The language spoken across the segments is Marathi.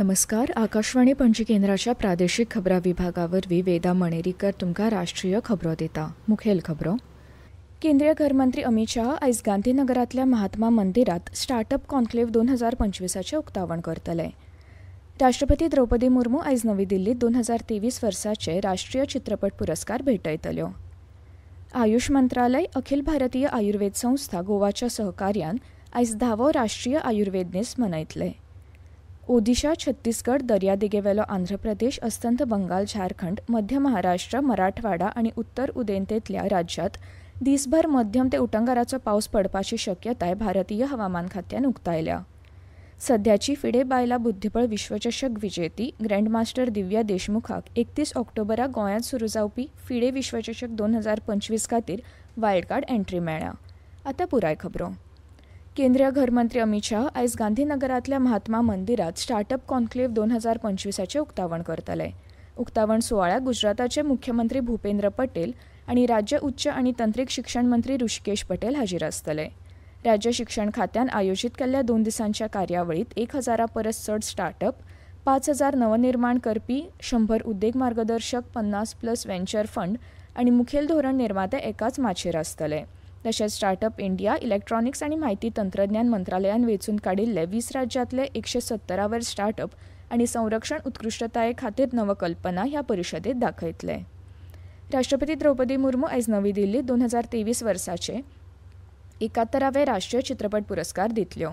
नमस्कार. आकाशवाणी पणजी केंद्राच्या प्रादेशीक खबरां विभागावरवीं वेदा मणेरीकर तुमकां राष्ट्रीय खबरो दिता. मुखेल खबरो. केंद्रीय घरमंत्री अमित शाह आयज गांधीनगरांतल्या महात्मा मंदिरात स्टार्टअप कॉन्क्लेव्ह 2025 उक्तावण करतले. राष्ट्रपती द्रौपदी मुर्मू आयज नवी दिल्लीत 2023 वर्साचे राष्ट्रीय चित्रपट पुरस्कार भेटयतल्यो. आयुष मंत्रालय अखिल भारतीय आयुर्वेद संस्था गोवाच्या सहकार्यान आयज 10वो राष्ट्रीय आयुर्वेद दीस मनयतले. ओदिशा, छत्तीसगड, दर्यादेगेवेलो आंध्र प्रदेश, अस्तंत बंगाल, झारखंड, मध्य महाराष्ट्र, मराठवाडा आणि उत्तर उदेंतेंतल्या राज्यांत दिसभर मध्यम ते उटंगाराचो पावस पडपाची शक्यताय भारतीय हवामान खात्यान उक्तायल्या. सध्याची फिडे बायला बुद्धीबळ विश्वचषक विजेती ग्रँडमास्टर दिव्या देशमुखाक 31 ऑक्टोबराक गोंयांत सुरू जावपी फिडे विश्वचषक 2025 खातीर वायल्ड कार्ड एंट्री मेळ्ळ्या. आतां पुराय खबरो. केंद्रीय घरमंत्री अमित शाह आयज गांधीनगरांतल्या महात्मा मंदिरात स्टार्टअप कॉन्क्लेव्ह 2025 उक्तावण करतले. उक्तावण सुवाळ्याक गुजराताचे मुख्यमंत्री भूपेंद्र पटेल आनी राज्य उच्च आनी तंत्रीक शिक्षण मंत्री ऋषिकेश पटेल हाजीर आसतले. राज्य शिक्षण खात्यान आयोजीत केल्ल्या 2 दिसांच्या कार्यावळीत 1000 परस चड स्टार्टअप, 5000 नवनिर्माण करपी, 100 उद्देग मार्गदर्शक, 50+ व्हेंचर फंड आनी मुखेल धोरण निर्माते एकाच माचयेर आसतले. तशेंच स्टार्टअप इंडिया, इलेक्ट्रॉनिक्स आनी म्हायती तंत्रज्ञान मंत्रालयान वेंचून काडिल्ले 20 राज्यांतले 170 स्टार्टअप आनी संरक्षण उत्कृश्टताये खातीर नवकल्पना ह्या परिशदेंत दाखयतले. राष्ट्रपती द्रौपदी मुर्मू आयज नवी दिल्लीत 2023 वर्साचे 71वे राष्ट्रीय चित्रपट पुरस्कार दितल्यो.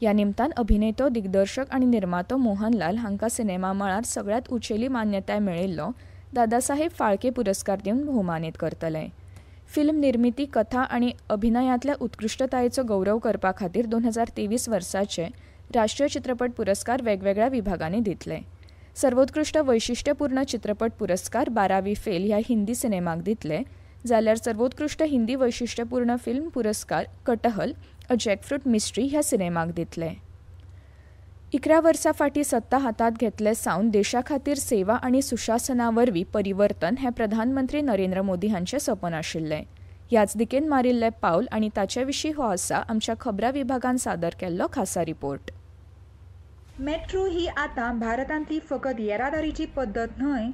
ह्या निमतान अभिनेतो, दिग्दर्शक आनी निर्मातो मोहनलाल हांकां सिनेमा मळार सगळ्यांत उंचेली मान्यताय मेळिल्लो दादासाहेब फाळके पुरस्कार दिवन भोवमानीत करतले. फिल्म निर्मिती, कथा आनी अभिनयांतल्या उत्कृश्टतायेचो गौरव करपा खातीर 2023 वर्साचे राष्ट्रीय चित्रपट पुरस्कार वेगवेगळ्या विभागांनी दितले. सर्वोत्कृश्ट वैशिश्ट्यपूर्ण चित्रपट पुरस्कार 12वी फेल ह्या हिंदी सिनेमाक दितले, जाल्यार सर्वोत्कृश्ट हिंदी वैशिश्ट्यपूर्ण फिल्म पुरस्कार कटहल अ जॅकफ्रूट मिस्ट्री ह्या सिनेमाक दितले. 11 वर्सां फाटीं सत्ता हातांत घेतले सावन देशा खातीर सेवा आनी सुशासना वरवीं परिवर्तन हें प्रधानमंत्री नरेंद्र मोदी हांचें सपन आशिल्लें. ह्याच दिकेन मारिल्लें पावल आनी ताचे विशीं हो आसा आमच्या खबरां विभागान सादर केल्लो खासा रिपोर्ट. मेट्रो ही आतां भारतांतली फकत येरादारीची पद्दत न्हय,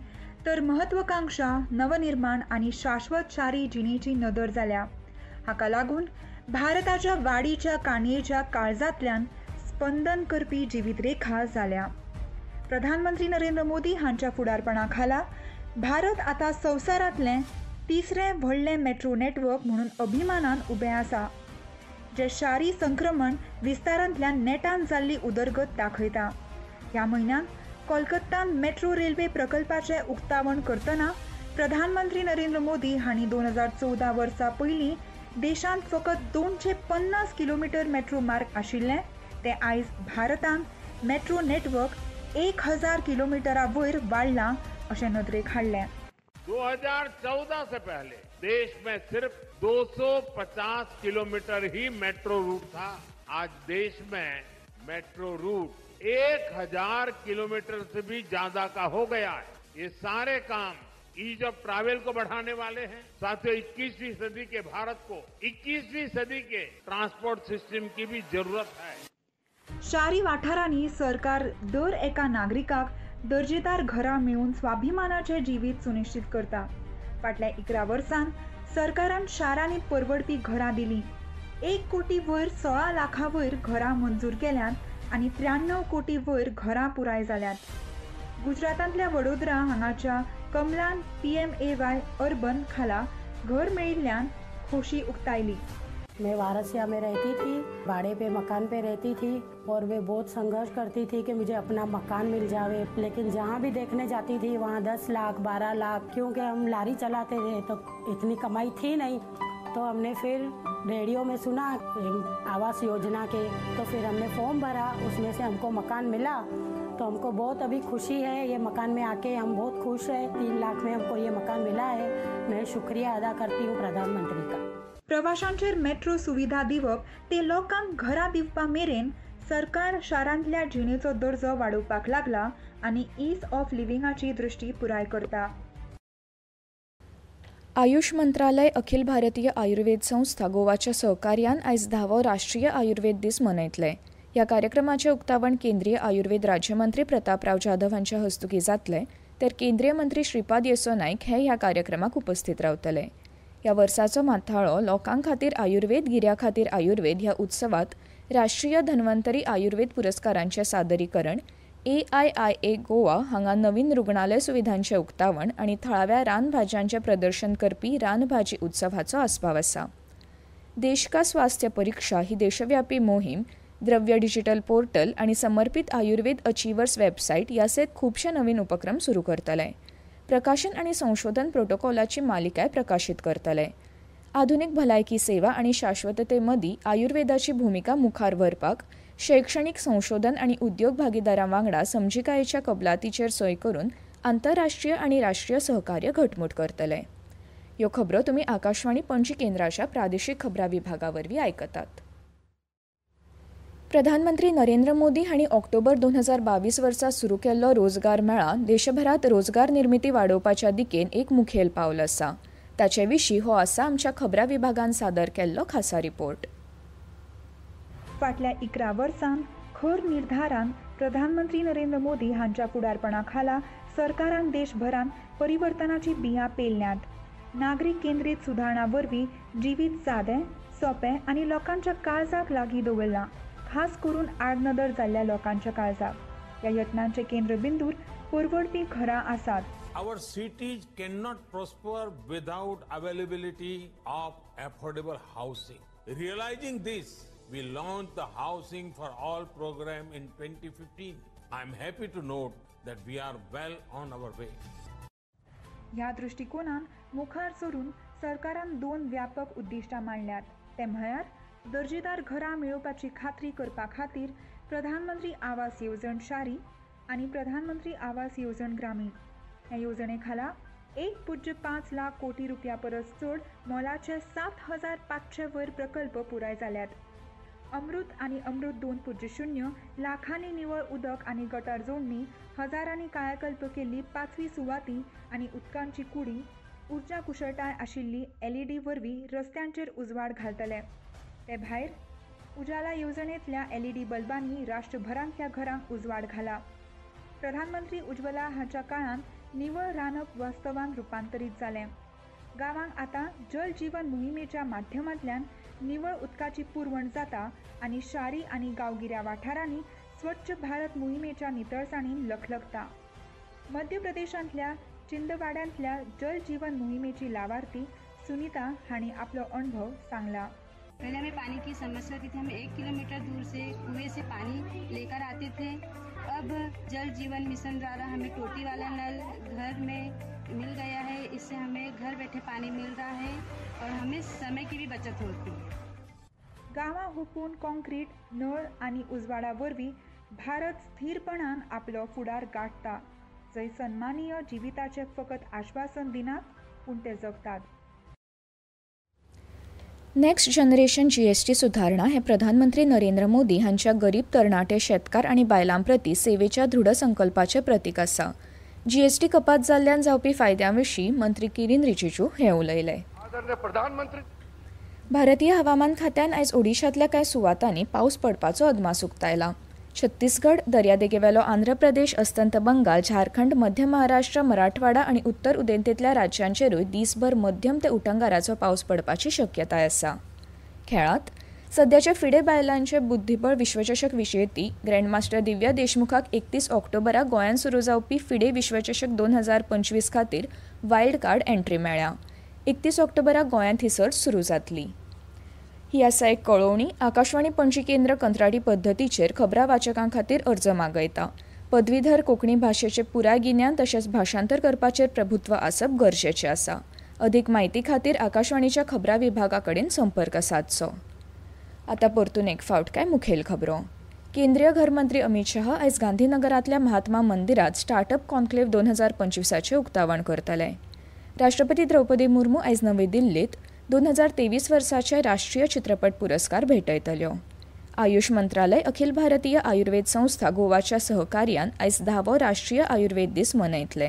तर महत्वाकांक्षा, नवनिर्माण आनी शाश्वत शारी जिणेची नदर जाल्या. हाका लागून भारताच्या वाडीच्या काणयेच्या काळजांतल्यान स्पंदन करपी जिवीतरेखा जाल्या. प्रधानमंत्री नरेंद्र मोदी हांच्या फुडारपणा खाला भारत आतां संवसारांतलें 3रे व्हडलें मेट्रो नेटवर्क म्हणून अभिमानान उबें आसा, जे शारी संक्रमण विस्तारांतल्यान नेटान जाल्ली उदरगत दाखयता. ह्या म्हयन्यात कोलकात्तान मेट्रो रेल्वे प्रकल्पाचें उक्तावण करतना प्रधानमंत्री नरेंद्र मोदी हांणी 2014 वर्सा पयलीं देशांत फकत 250 किलोमीटर मेट्रो मार्ग आशिल्ले ते आयज भारतान मेट्रो नेटवर्क 1000 किलोमीटरा वयर वाडलां अशें नदरेक हाडलें. 2014 से पहले देश में सिर्फ 250 किलोमीटर ही मेट्रो रूट था. आज देश में मेट्रो रूट 1000 किलोमीटर से भी ज्यादा का हो गया है. ये सारे काम ईज ऑफ ट्रैवल को बढ़ाने वाले हैं. साथियों, 21वीं सदी के भारत को 21वीं सदी के ट्रांसपोर्ट सिस्टम की भी जरूरत है. शारी वाठारांनी सरकार दर एका नागरिकाक दर्जेदार घरां मेळून स्वाभिमानाचें जिवीत सुनिश्चित करता. फाटल्या 11 वर्सांत सरकारान शारांनी परवडपी घरां दिलीं. 1 कोटी वयर 16 लाखां वयर घरां मंजूर केल्यांत आनी 93 कोटी वयर घरां पुराय जाल्यात. गुजरातांतल्या वडोदरा हांगाच्या कमलान PMAY अर्बन खाला घर मेळिल्ल्यान खोशी उक्तायली. मैं वारसिया में रहती थी, भाड़े पे मकान पे रहती थी और वे बहुत संघर्ष करती थी कि मुझे अपना मकान मिल जावे. लेकिन जहाँ भी देखने जाती थी वहाँ 10 लाख 12 लाख, क्योंकि हम लारी चलाते थे तो इतनी कमाई थी नहीं. तो हमने फिर रेडियो में सुना आवास योजना के, तो फिर हमने फॉर्म भरा, उसमें से हमको मकान मिला. तो हमको बहुत अभी खुशी है, ये मकान में आके हम बहुत खुश हैं. 3 लाख में हमको ये मकान मिला है. मैं शुक्रिया अदा करती हूँ प्रधानमंत्री का. प्रवाशांचेर मेट्रो सुविधा दिवप ते लोकांक घरां दिवपा मेरेन सरकार शारांतल्या जिणेचो दर्जो वाडोवपाक लागला आनी ईज ऑफ लिव्हिंगाची दृश्टी पुराय करता. आयुष मंत्रालय अखिल भारतीय आयुर्वेद संस्था गोवाच्या सहकार्यान आयज 10वो राष्ट्रीय आयुर्वेद दीस मनयतले. ह्या कार्यक्रमाचें उक्तावण केंद्रीय आयुर्वेद राज्यमंत्री प्रतापराव जाधव हांच्या हस्तुकीं जातलें, तर केंद्रीय मंत्री श्रीपाद येसो नायक हे ह्या कार्यक्रमाक उपस्थित रावतले. ह्या वर्साचो माथाळो लोकां खातीर आयुर्वेद गिऱ्यां खातीर आयुर्वेद ह्या उत्सवात राष्ट्रीय धन्वंतरी आयुर्वेद पुरस्कारांचें सादरीकरण, AIIA गोवा हांगा नवीन रुग्णालय सुविधांचें उक्तावण आनी थळाव्या रानभाज्यांचें प्रदर्शन करपी रानभाजी उत्सव हाचो आस्पाव आसा. देश का स्वास्थ्य परीक्षा ही देशव्यापी मोहीम, द्रव्य डिजिटल पोर्टल आनी समर्पित आयुर्वेद अचिव्हर्स वेबसायट ह्या सयत खुबशे नवीन उपक्रम सुरू करतले. प्रकाशन आनी संशोधन प्रोटोकॉलाची मालिकाय प्रकाशीत करतले. आधुनीक भलायकी सेवा आनी शाश्वतते मदीं आयुर्वेदाची भूमिका मुखार व्हरपाक शैक्षणिक संशोधन आनी उद्योग भागीदारां वांगडा समजिकायेच्या कबलातीचेर सय करून आंतरराष्ट्रीय आनी राष्ट्रीय सहकार्य घटमूट करतले. ह्यो खबरो तुमी आकाशवाणी पणजी केंद्राच्या प्रादेशीक खबरां विभागा वरवीं आयकतात. प्रधानमंत्री नरेंद्र मोदी हांणी ऑक्टोबर 2022 वर्सा सुरू केल्लो रोजगार मेळा देशभरात रोजगार निर्मिती वाडोवपाच्या दिकेन एक मुखेल पावल आसा. ताचे विशीं हो आसा आमच्या खबरां विभागान सादर केल्लो खासा रिपोर्ट. फाटल्या 11 वर्सांत खर निर्धारान प्रधानमंत्री नरेंद्र मोदी हांच्या फुडारपणा खाला सरकारान देशभरात परिवर्तनाची बियां पेरल्यात. नागरीक केंद्रीत सुदारणा वरवीं जिवीत सादें, सोपें आनी लोकांच्या काळजाक लागीं दवरलां, खास करून आडनदर जाल्ल्या लोकांच्या काळजाक. ह्या यत्नांचे केंद्रबिंदूर परवडपी घरां आसात. Our cities cannot prosper without availability of affordable housing. Realizing this, we launched the Housing for All program in 2015. I am happy to note that we are well on our way. ह्या दृष्टिकोनान मुखार सरून सरकारान 2 व्यापक उद्दिश्टां मांडल्यात. ते म्हळ्यार दर्जेदार घरां मेळोवपाची खात्री करपा खातीर प्रधानमंत्री आवास येवजण शारी आनी प्रधानमंत्री आवास येवजण ग्रामीण. ह्या येवजणे खाला 1.5 लाख कोटी रुपया परस चड मोलाचे 7,500 वयर प्रकल्प पुराय जाल्यात. अमृत आनी अमृत 2.0 लाखांनी निवळ उदक आनी गटार जोडणी, हजारांनी कायाकल्प केल्ली 5वी सुवाती आनी उदकांची कुडी, उर्जा कुशळटाय आशिल्ली LED वरवीं रस्त्यांचेर उजवाड घालतले. ते भायर उजाला येवजणेंतल्या LED बल्बांनी राष्ट्रभरांतल्या घरांक उजवाड घाला. प्रधानमंत्री उज्ज्वला हाच्या काळांत निवळ रांदप वास्तवांत रुपांतरीत जालें. गांवांक आतां जल जीवन मोहिमेच्या माध्यमांतल्यान निवळ उदकाची पुरवण जाता आनी शारी आनी गांवगिऱ्या वाठारांनी स्वच्छ भारत मोहिमेच्या नितळसाणीन लखलखता. मध्य प्रदेशांतल्या चिंदवाड्यांतल्या जल जीवन मोहिमेची लावार्थी सुनीता हांणी आपलो अनुभव सांगला. पहले हमें पानी की समस्या होती थी, हमें 1 किलोमीटर दूर से कुएं से पानी लेकर आते थे. अब जल जीवन मिशन द्वारा हमें टोटी वाला नल घर में मिल गया है. इससे हमें घर बैठे पानी मिल रहा है और हमें समय की भी बचत होती है. गांवां हुपून कॉन्क्रीट, नळ आनी उजवाडा वरवीं भारत स्थिरपणान आपलो फुडार गाठता. जंय सन्मानीय जिविताचें फकत आश्वासन दिनात, पूण ते जगतात. नेक्स्ट जनरेशन GST सुधारणा हे प्रधानमंत्री नरेंद्र मोदी हांच्या गरीब तरणाटे शेतकार आनी बायलां प्रती सेवेच्या दृढ संकल्पाचें प्रतीक आसा. GST कपात जाल्ल्यान जावपी फायद्यां विशीं मंत्री किरेन रिजिजू हे उलयले. भारतीय हवामान खात्यान आयज ओडिशांतल्या कांय सुवातांनी पावस पडपाचो अदमास उक्तायला. छत्तीसगड, दर्यादेगेवेलो आंध्र प्रदेश, अस्तंत बंगाल, झारखंड, मध्य महाराष्ट्र, मराठवाडा आनी उत्तर उदेंतेंतल्या राज्यांचेरूय दीसभर मध्यम ते उटंगाराचो पावस पडपाची शक्यताय आसा. खेळांत सद्याचे फिडे बायलांचे बुद्धीबळ विश्वचषक विजेती ग्रँडमास्टर दिव्या देशमुखाक 31 ऑक्टोबराक गोंयांत सुरू जावपी फिडे विश्वचषक 2025 खातीर वायल्ड कार्ड एंट्री मेळ्ळ्या. 31 ऑक्टोबराक गोंयांत ही सर्त सुरू जातली. ही आसा एक कळोवणी. आकाशवाणी पणजी केंद्र कंत्राटी पद्दतीचेर खबरां वाचकां खातीर अर्ज मागयता. पदवीधर कोंकणी भाशेचें पुराय गिन्यान तशेंच भाशांतर करपाचेर प्रभुत्व आसप गरजेचें आसा. अदीक म्हायती खातीर आकाशवाणीच्या खबरां विभागा कडेन संपर्क सादचो. आतां परतून एक फावट कांय मुखेल खबरो. केंद्रीय घरमंत्री अमित शाह आयज गांधीनगरांतल्या महात्मा मंदिरांत स्टार्टअप कॉन्क्लेव्ह 2025 उक्तावण करतले. राष्ट्रपती द्रौपदी मुर्मू आयज नवी दिल्लीत 2023 वर्साचे राष्ट्रीय चित्रपट पुरस्कार भेटयतल्यो. आयुष मंत्रालय अखिल भारतीय आयुर्वेद संस्था गोवाच्या सहकार्यान आयज 10वो राष्ट्रीय आयुर्वेद दीस मनयतले.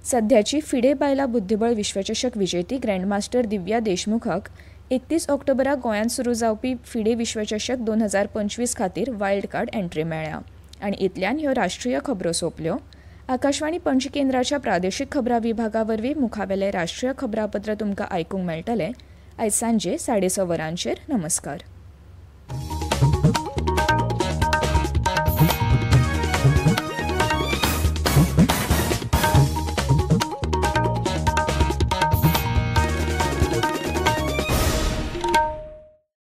सध्याची फिडे बायला बुद्धीबळ विश्वचषक विजेती ग्रँडमास्टर दिव्या देशमुखाक 31 ऑक्टोबराक गोंयांत सुरू जावपी फिडे विश्वचषक 2025 खातीर वायल्ड कार्ड एंट्री मेळ्ळ्या. आनी इतल्यान ह्यो राष्ट्रीय खबरो सोंपल्यो. आकाशवाणी पणजी केंद्राच्या प्रादेशीक खबरां विभागा वरवीं मुखावेले राष्ट्रीय खबरापत्र तुमकां आयकूंक मेळटलें. आयज सांजे 6:30 वरांचेर. नमस्कार.